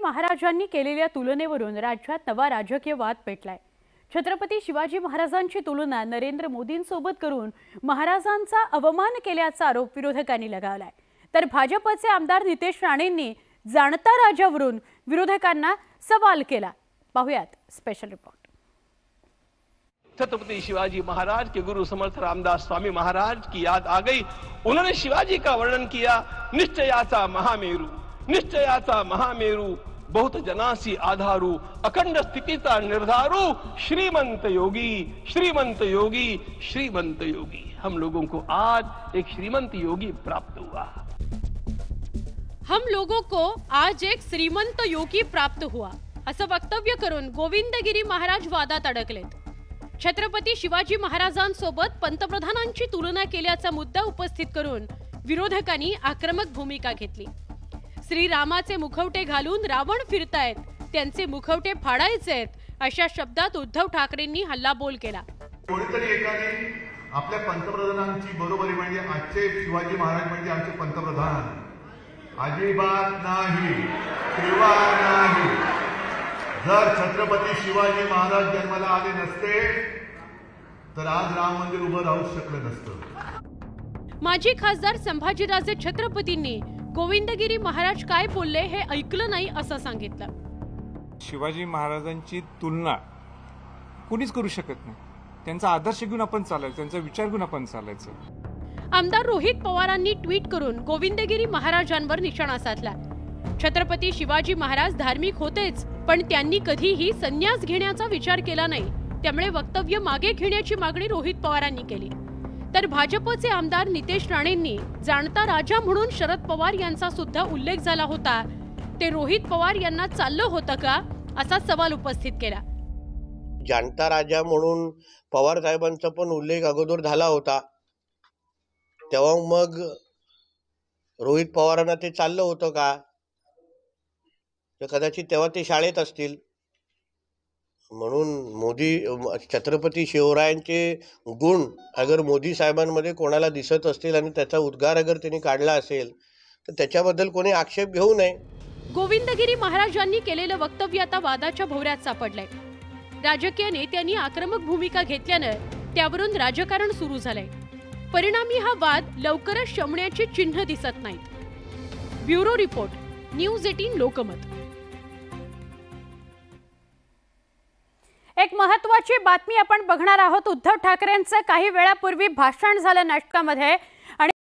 महाराजांनी केलेल्या तुलनेवरून राज्यात नवा राजकीय वाद पेटलाय। छत्रपती शिवाजी महाराजांची तुलना नरेंद्र मोदींसोबत करून महाराजांचा अवमान केल्याचा आरोप विरोधकांनी लगावलाय। तर भाजपचे आमदार नितेश राणेंनी जाणता राजावरून विरोधकांना सवाल केला। पाहुयात स्पेशल रिपोर्ट। छत्रपति शिवाजी महाराज के गुरु समर्थ रामदास स्वामी महाराज की याद आ गई। उन्होंने शिवाजी का वर्णन किया, निश्चयाचा महामेरू, निश्चयाचा महामेरू, बहुत जनासी आधारू, अखंड स्थितीचा निर्धारू, श्रीमंत योगी, श्रीमंत योगी, श्रीमंत योगी। हम लोगों को आज एक श्रीमंत योगी प्राप्त हुआ। हम लोगों को आज एक श्रीमंत योगी प्राप्त हुआ असं वक्तव्य करून गोविंदगिरी महाराज वादात अडकलेत। छत्रपती शिवाजी महाराजांसोबत पंतप्रधानांची तुलना केल्याचा मुद्दा उपस्थित करून विरोधकांनी आक्रमक भूमिका घेतली। श्रीरामाचे मुखवटे घालून रावण फिरतायत, त्यांचे मुखवटे फाडायचेत अशा शब्दात उद्धव ठाकरेंनी हल्लाबोल केला। कोणीतरी एकाने आपल्या पंतप्रधानांची बरोबरी म्हणजे आजचे शिवाजी महाराज म्हणजे आमचे पंतप्रधान अजिबात नाही, तेव्हा नाही। जर छत्रपती शिवाजी महाराज जन्माला आले नसते तर आज राम मंदिर उभं राहू शकलं नसतं। माजी खासदार संभाजीराजे छत्रपतींनी गोविंदगिरी महाराज काय बोलले हे ऐकलं नाही असं सांगितलं। शिवाजी महाराजांची तुलना कोणीच करू शकत नाही। त्यांचा आदर्श घेऊन आपण चालायचं, त्यांचा विचार घेऊन आपण चालायचं। आमदार रोहित पवारांनी ट्विट करून गोविंदगिरी महाराजांवर निशाणा साधला। छत्रपती शिवाजी महाराज धार्मिक होतेच, पण त्यांनी कधीही संन्यास घेण्याचा विचार केला नाही, त्यामुळे वक्तव्य मागे घेण्याची मागणी रोहित पवारांनी केली। तर भाजपचे आमदार नितेश राणेंनी जाणता राजा म्हणून शरद पवार यांचा सुद्धा उल्लेख झाला होता, ते रोहित पवार यांना चाललं होतं का असा सवाल उपस्थित केला। जाणता राजा म्हणून पवार साहेबांचा पण उल्लेख अगोदर झाला होता, तेव्हा मग रोहित पवारांना ते चाललं होतं का? कदाचित तेव्हा ते शाळेत असतील। म्हणून मोदी छत्रपती शिवरायांचे गुण अगर मोदी साहेबांमध्ये कोणाला दिसत असतील आणि त्याचा उद्गार अगर त्यांनी काढला असेल तर त्याच्याबद्दल कोणी आक्षेप घेऊ नये। गोविंदगिरी महाराजांनी केलेलं वक्तव्य आता वादाच्या भोवऱ्यात सापडलंय। राजकीय नेत्यांनी आक्रमक भूमिका घेतल्यानं त्यावरून राजकारण सुरू झालंय। परिणामी हा वाद लवकरच शमण्याची चिन्ह दिसत नाहीत। Bureau report, news 18 Lokmat. एक महत्त्वाची बातमी आपण बघणार आहोत। उद्धव ठाकरेंचं काही वेळापूर्वी भाषण झालं नाटकामध्ये।